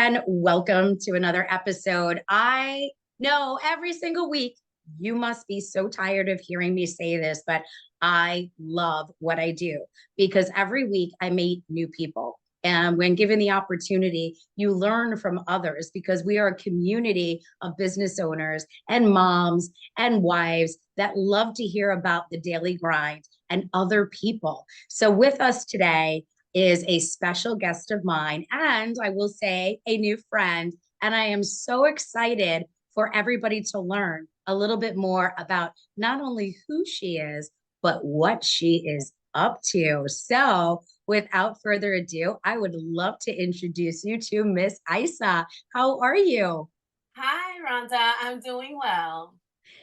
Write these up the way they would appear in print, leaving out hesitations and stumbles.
and welcome to another episode. I know every single week you must be so tired of hearing me say this, but I love what I do because every week I meet new people. And when given the opportunity, you learn from others because we are a community of business owners and moms and wives that love to hear about the daily grind and other people. So, with us today, is a special guest of mine, and I will say a new friend. And I am so excited for everybody to learn a little bit more about not only who she is, but what she is up to. So, without further ado, I would love to introduce you to Miss Isa. How are you? Hi, Rhonda. I'm doing well.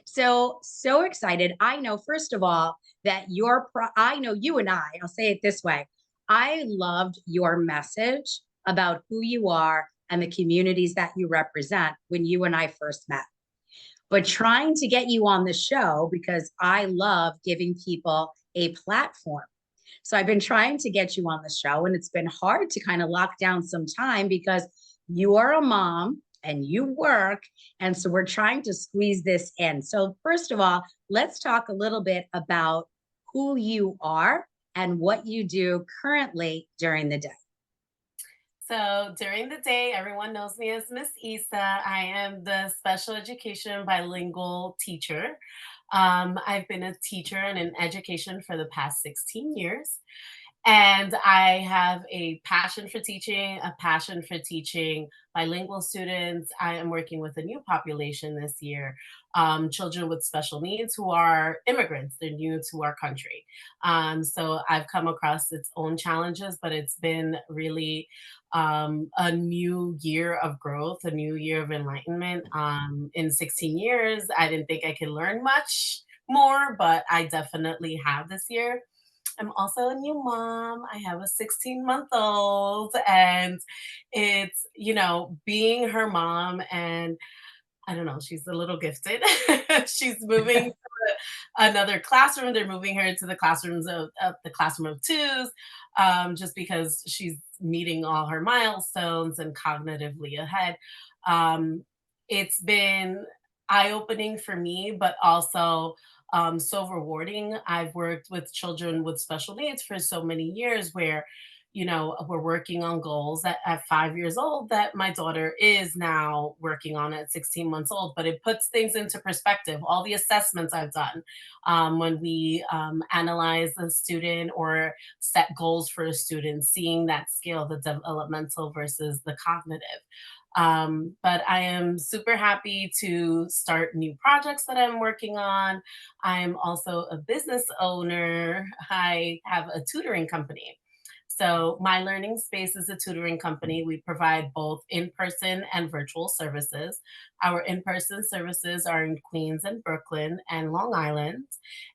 So excited. I know, first of all, that I know you and I'll say it this way. I loved your message about who you are and the communities that you represent when you and I first met. But trying to get you on the show because I love giving people a platform. So I've been trying to get you on the show, and it's been hard to kind of lock down some time because you are a mom and you work. And so we're trying to squeeze this in. So, first of all, let's talk a little bit about who you are and what you do currently during the day. So during the day, everyone knows me as Miss Isa. I am the special education bilingual teacher. I've been a teacher and in education for the past 16 years. And I have a passion for teaching, a passion for teaching bilingual students. I am working with a new population this year, children with special needs who are immigrants. They're new to our country. So I've come across its own challenges, but it's been really a new year of growth, a new year of enlightenment. In 16 years, I didn't think I could learn much more, but I definitely have this year. I'm also a new mom. I have a 16-month-old, and it's, being her mom, and I don't know, she's a little gifted. She's moving to another classroom. They're moving her to the classrooms of the classroom of twos, just because she's meeting all her milestones and cognitively ahead. Um, it's been eye-opening for me, but also so rewarding. I've worked with children with special needs for so many years where we're working on goals at 5 years old that my daughter is now working on at 16 months old. But it puts things into perspective. All the assessments I've done when we analyze a student or set goals for a student, seeing that scale, the developmental versus the cognitive. But I am super happy to start new projects that I'm working on. I'm also a business owner. I have a tutoring company. So, My Learning Space is a tutoring company. We provide both in person and virtual services. Our in person services are in Queens and Brooklyn and Long Island,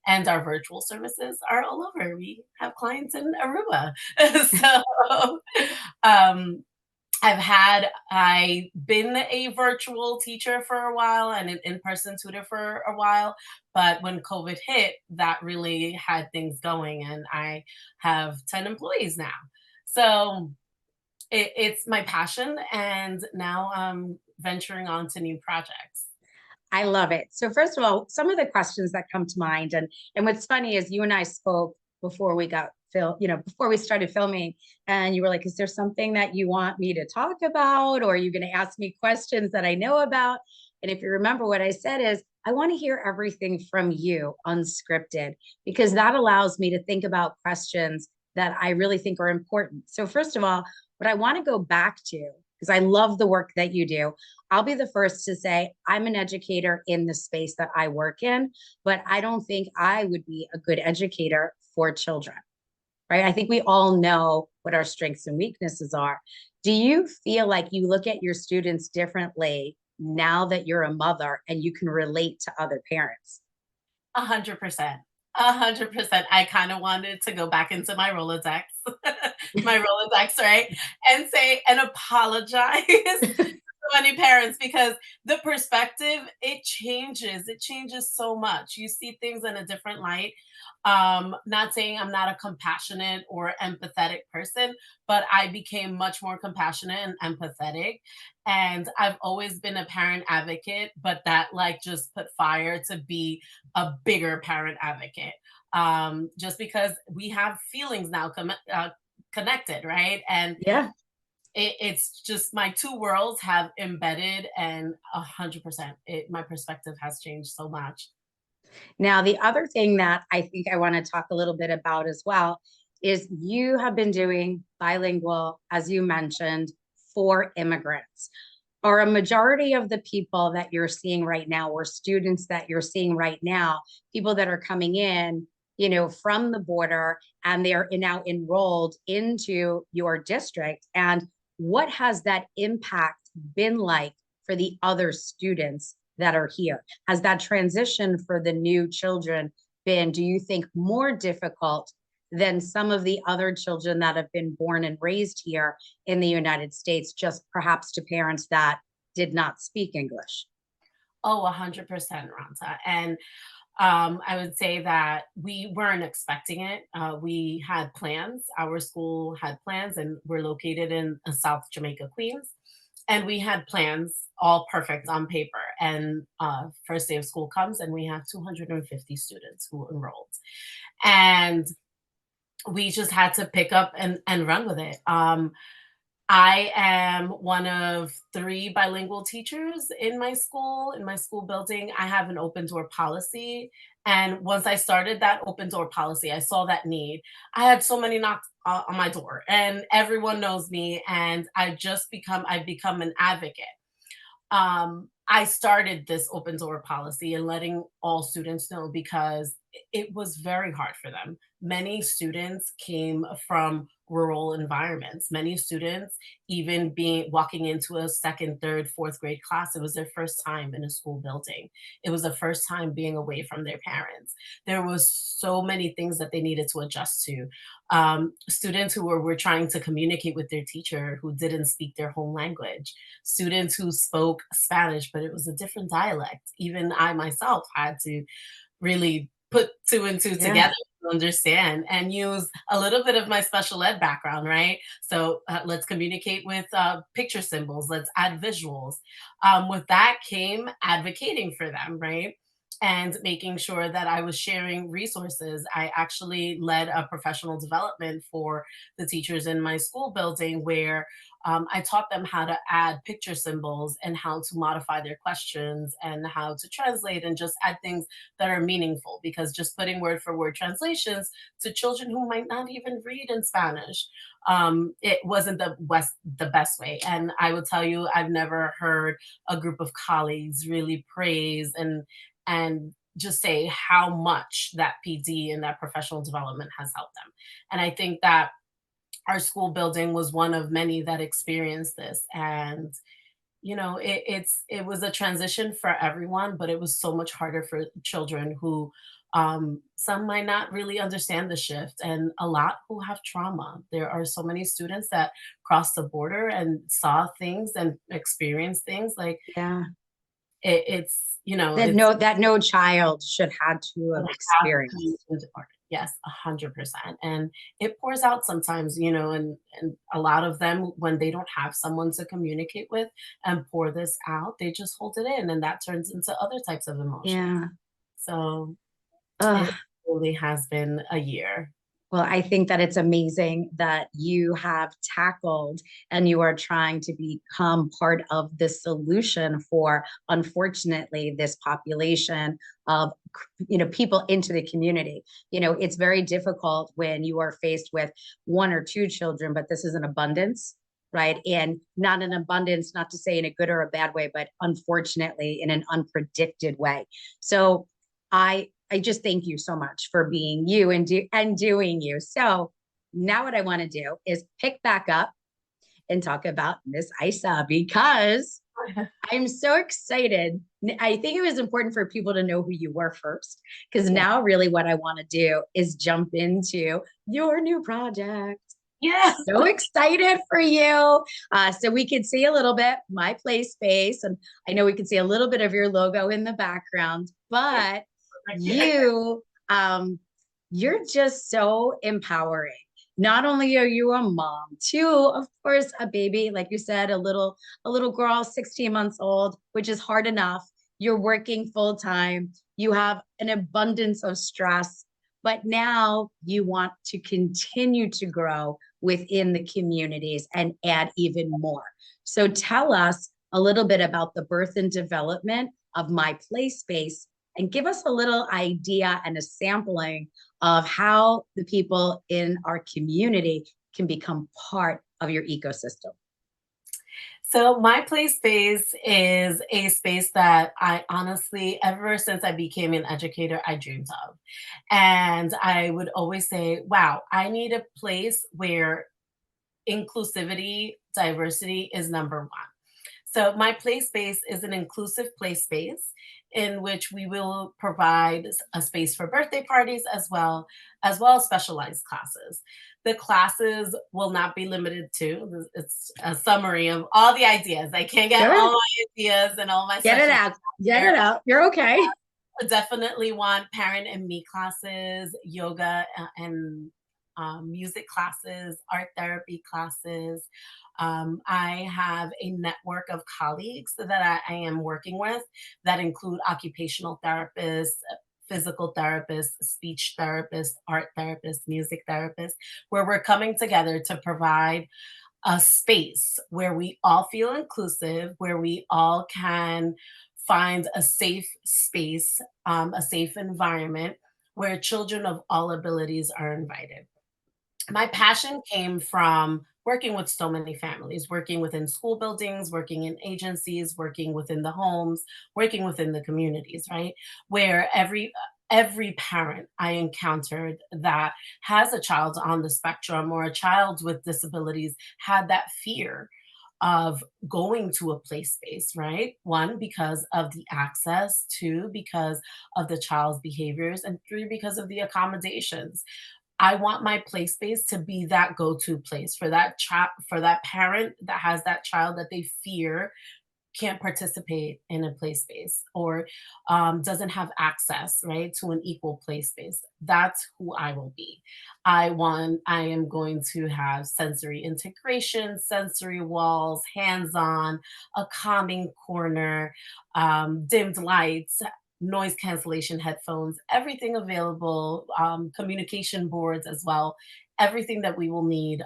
and our virtual services are all over. We have clients in Aruba. so, um, I've been a virtual teacher for a while and an in-person tutor for a while, but when COVID hit, that really had things going, and I have 10 employees now. So it's my passion, and now I'm venturing on to new projects. I love it. So first of all, some of the questions that come to mind, and what's funny is you and I spoke before we got before we started filming, and you were like, "Is there something that you want me to talk about, or are you going to ask me questions that I know about?" And if you remember, what I said is, I want to hear everything from you, unscripted, because that allows me to think about questions that I really think are important. So first of all, what I want to go back to, because I love the work that you do, I'll be the first to say I'm an educator in the space that I work in, but I don't think I would be a good educator for children, right? I think we all know what our strengths and weaknesses are. Do you feel like you look at your students differently now that you're a mother and you can relate to other parents? 100%. 100%. I kind of wanted to go back into my Rolodex, my Rolodex, right? And say and apologize so many parents because the perspective, it changes so much. You see things in a different light. Not saying I'm not a compassionate or empathetic person, but I became much more compassionate and empathetic. And I've always been a parent advocate, but that like just put fire to be a bigger parent advocate. Just because we have feelings now connected, right? And Yeah. it's just my two worlds have embedded, and 100% my perspective has changed so much. Now, the other thing that I think I want to talk a little bit about as well is you have been doing bilingual, as you mentioned, for immigrants. Are a majority of the people that you're seeing right now, or students that you're seeing right now, people that are coming in, from the border and they're now enrolled into your district? And what has that impact been like for the other students that are here? Has that transition for the new children been, do you think, more difficult than some of the other children that have been born and raised here in the United States, just perhaps to parents that did not speak English? Oh, 100%, Ranta. And I would say that we weren't expecting it. We had plans. Our school had plans, and we're located in South Jamaica, Queens. And we had plans all perfect on paper. And first day of school comes, and we have 250 students who enrolled. And we just had to pick up and run with it. I am one of three bilingual teachers in my school building. I have an open door policy. And once I started that open door policy, I saw that need. I had so many knocks on my door, and everyone knows me. And I've become an advocate. I started this open door policy and letting all students know because it was very hard for them. Many students came from rural environments. Many students, even being walking into a second, third, fourth grade class, it was their first time in a school building. It was the first time being away from their parents. There was so many things that they needed to adjust to. Students who were trying to communicate with their teacher who didn't speak their home language, students who spoke Spanish, but it was a different dialect. Even I myself had to really put two and two Yeah. together to understand and use a little bit of my special ed background, right? So let's communicate with picture symbols, let's add visuals. With that came advocating for them, right? And making sure that I was sharing resources. I actually led a professional development for the teachers in my school building where I taught them how to add picture symbols and how to modify their questions and how to translate and just add things that are meaningful, because just putting word for word translations to children who might not even read in Spanish, it wasn't the best way. And I will tell you, I've never heard a group of colleagues really praise and just say how much that PD and that professional development has helped them. And I think that our school building was one of many that experienced this. And it was a transition for everyone, but it was so much harder for children who some might not really understand the shift, and a lot who have trauma. There are so many students that crossed the border and saw things and experienced things like Yeah. it's That no child should had to it have has come experienced. into art. Yes, 100%. And it pours out sometimes, and a lot of them, when they don't have someone to communicate with and pour this out, they just hold it in, and that turns into other types of emotions. Yeah. So it Ugh. really has been a year. Well, I think that it's amazing that you have tackled and you are trying to become part of the solution for, unfortunately, this population of, people into the community. It's very difficult when you are faced with one or two children, but this is an abundance, right? And not an abundance, not to say in a good or a bad way, but unfortunately in an unpredicted way. So I just thank you so much for being you and doing you. So now what I want to do is pick back up and talk about Miss Isa, because I'm so excited. I think it was important for people to know who you were first, because Yeah. now really what I want to do is jump into your new project. So excited for you. So we could see a little bit my play space, and I know we could see a little bit of your logo in the background, but you, you're just so empowering. Not only are you a mom, to, of course, a baby, like you said, a little girl, 16 months old, which is hard enough. You're working full time. You have an abundance of stress, but now you want to continue to grow within the communities and add even more. So tell us a little bit about the birth and development of My Play Space, and give us a little idea and a sampling of how the people in our community can become part of your ecosystem. So my play space is a space that I honestly, ever since I became an educator, I dreamed of. And I would always say, wow, I need a place where inclusivity, diversity is number one. So my play space is an inclusive play space in which we will provide a space for birthday parties as well as specialized classes. The classes will not be limited to, it's a summary of all the ideas. I can't get Good. all my ideas and all my Get it sessions out. Get there. it out. You're okay. Definitely want parent and me classes, yoga and music classes, art therapy classes. I have a network of colleagues that I am working with that include occupational therapists, physical therapists, speech therapists, art therapists, music therapists, where we're coming together to provide a space where we all feel inclusive, where we all can find a safe space, a safe environment where children of all abilities are invited. My passion came from working with so many families, working within school buildings, working in agencies, working within the homes, working within the communities, right? Where every parent I encountered that has a child on the spectrum or a child with disabilities had that fear of going to a play space, right? One, because of the access, two, because of the child's behaviors, and three, because of the accommodations. I want my play space to be that go-to place for that child, for that parent that has that child that they fear can't participate in a play space or doesn't have access, right, to an equal play space. That's who I will be. I am going to have sensory integration, sensory walls, hands-on, a calming corner, dimmed lights, noise cancellation headphones, everything available, communication boards as well, everything that we will need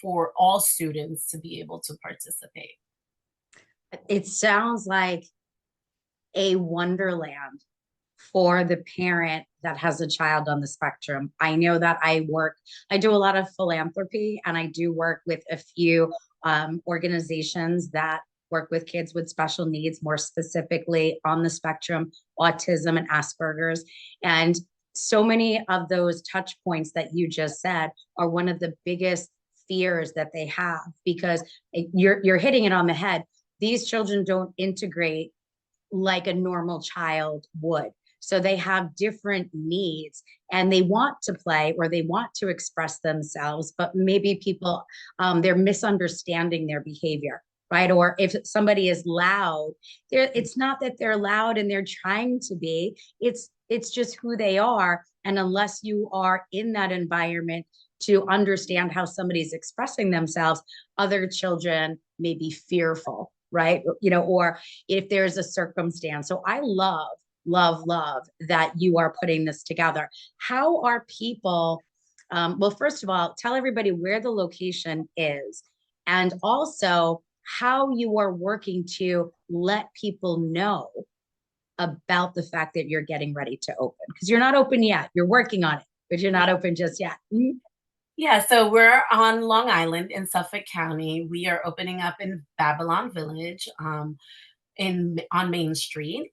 for all students to be able to participate. It sounds like a wonderland for the parent that has a child on the spectrum. I know that I do a lot of philanthropy, and I do work with a few organizations that work with kids with special needs, more specifically on the spectrum, autism and Asperger's. And so many of those touch points that you just said are one of the biggest fears that they have, because you're hitting it on the head. These children don't integrate like a normal child would. So they have different needs, and they want to play or they want to express themselves, but maybe people, they're misunderstanding their behavior, right? Or if somebody is loud, it's not that they're loud and they're trying to be, it's just who they are. And unless you are in that environment to understand how somebody's expressing themselves, other children may be fearful, right? Or if there's a circumstance. So I love that you are putting this together. How are people, well, first of all, tell everybody where the location is, and also how you are working to let people know about the fact that you're getting ready to open, because you're not open yet. You're working on it, but you're not open just yet. Yeah, so we're on Long Island in Suffolk County. We are opening up in Babylon Village, in on Main Street,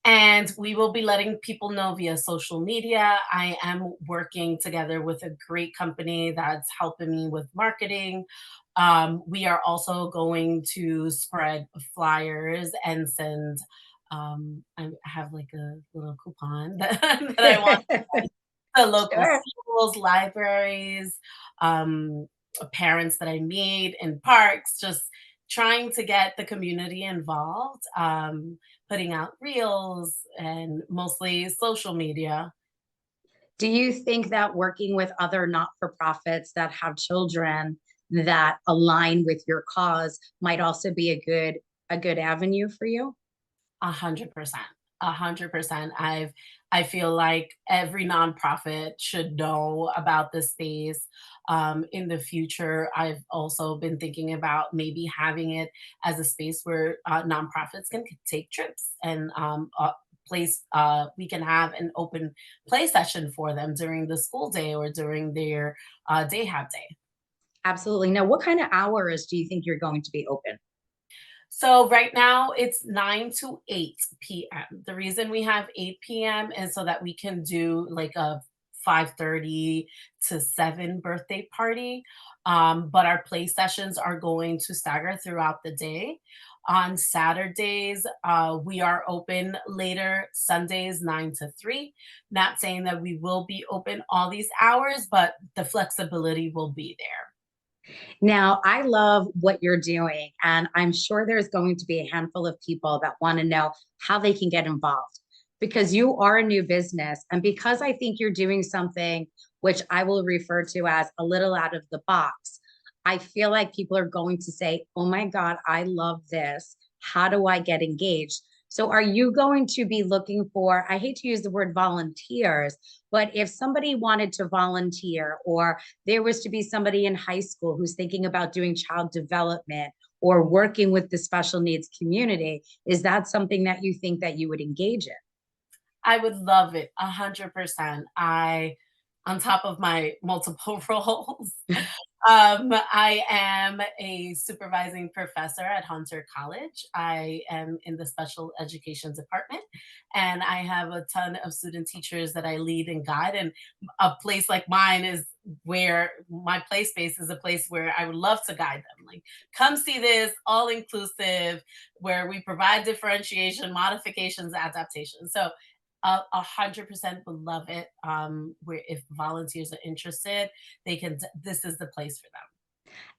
and we will be letting people know via social media. I am working together with a great company that's helping me with marketing. We are also going to spread flyers and send. I have like a little coupon that I want the local Sure. schools, libraries, parents that I meet in parks, just trying to get the community involved, putting out reels and mostly social media. Do you think that working with other not-for-profits that have children that align with your cause might also be a good avenue for you? 100%. 100%. I feel like every nonprofit should know about this space. In the future, I've also been thinking about maybe having it as a space where nonprofits can take trips and place. We can have an open play session for them during the school day or during their day have day. Absolutely. Now, what kind of hours do you think you're going to be open? So right now it's 9 to 8 p.m. The reason we have 8 p.m. is so that we can do like a 5:30 to 7 birthday party. But our play sessions are going to stagger throughout the day. On Saturdays, we are open later, Sundays 9 to 3. Not saying that we will be open all these hours, but the flexibility will be there. Now, I love what you're doing, and I'm sure there's going to be a handful of people that want to know how they can get involved because you are a new business. And because I think you're doing something which I will refer to as a little out of the box, I feel like people are going to say, oh my God, I love this. How do I get engaged? So, are you going to be looking for, I hate to use the word volunteers, but if somebody wanted to volunteer or there was to be somebody in high school who's thinking about doing child development or working with the special needs community, is that something that you think that you would engage in? I would love it 100%. On top of my multiple roles, I am a supervising professor at Hunter College. I am in the special education department, and I have a ton of student teachers that I lead and guide. And a place like mine is where my play space is a place where I would love to guide them. Like, come see this all inclusive, where we provide differentiation, modifications, adaptations. So 100% would love it. Where if volunteers are interested, they can. This is the place for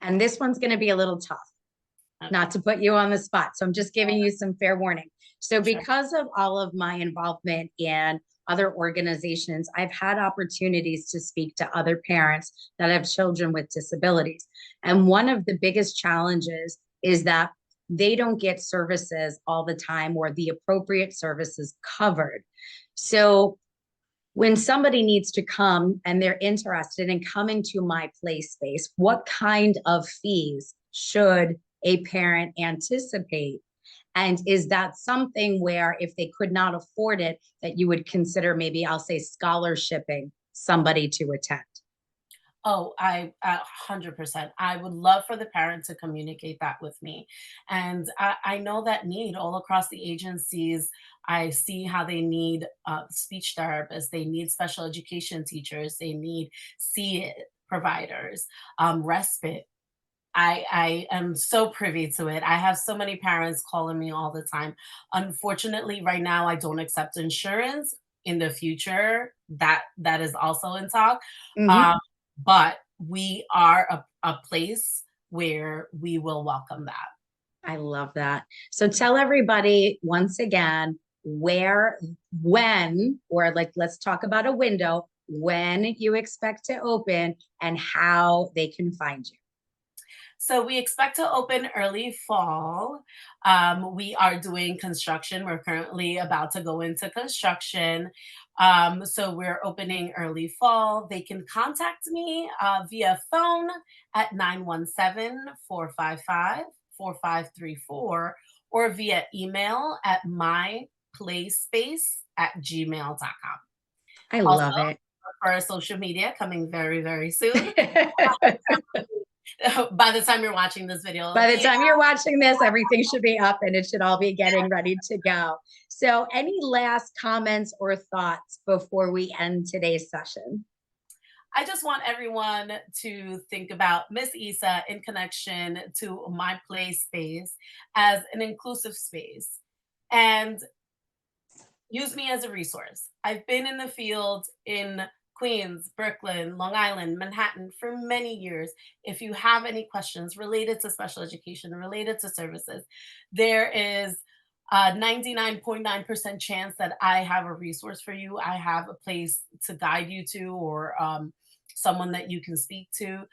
And this one's going to be a little tough, them. not Okay, to put you on the spot. So I'm just giving you some fair warning. So, sure. because of all of my involvement in other organizations, I've had opportunities to speak to other parents that have children with disabilities. And one of the biggest challenges is that they don't get services all the time or the appropriate services covered. So, when somebody needs to come and they're interested in coming to my play space, what kind of fees should a parent anticipate? And is that something where if they could not afford it, that you would consider maybe I'll say scholarshiping somebody to attend? Oh, I 100%. I would love for the parent to communicate that with me. And I know that need all across the agencies. I see how they need speech therapists, they need special education teachers, they need see providers, respite. I am so privy to it. I have so many parents calling me all the time. Unfortunately, right now I don't accept insurance. In the future, that is also in talk. Mhm. Um, but we are a place where we will welcome that. I love that. So tell everybody once again where, when, or like let's talk about a window, when you expect to open and how they can find you. So we expect to open early fall. We are doing construction. We're currently about to go into construction. So we're opening early fall. They can contact me via phone at 917-455-4534 or via email at myplayspace@gmail.com. I Also, love it. for our social media coming very, very soon. By the time you're watching this video, it'll By the be time you're watching this, everything should be up and it should all be getting ready to go. So, any last comments or thoughts before we end today's session? I just want everyone to think about Miss Isa in connection to my play space as an inclusive space and use me as a resource. I've been in the field in Queens, Brooklyn, Long Island, Manhattan for many years. If you have any questions related to special education, related to services, there is a 99.9% chance that I have a resource for you. I have a place to guide you to, or someone that you can speak to.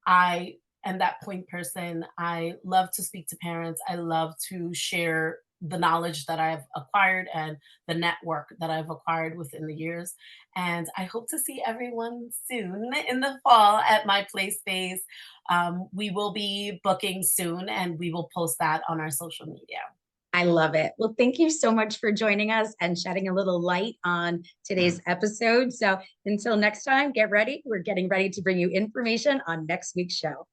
I am that point person. I love to speak to parents. I love to share the knowledge that I've acquired and the network that I've acquired within the years. And I hope to see everyone soon in the fall at my play space. We will be booking soon and we will post that on our social media. I love it. Well, thank you so much for joining us and shedding a little light on today's episode. So until next time, get ready. We're getting ready to bring you information on next week's show.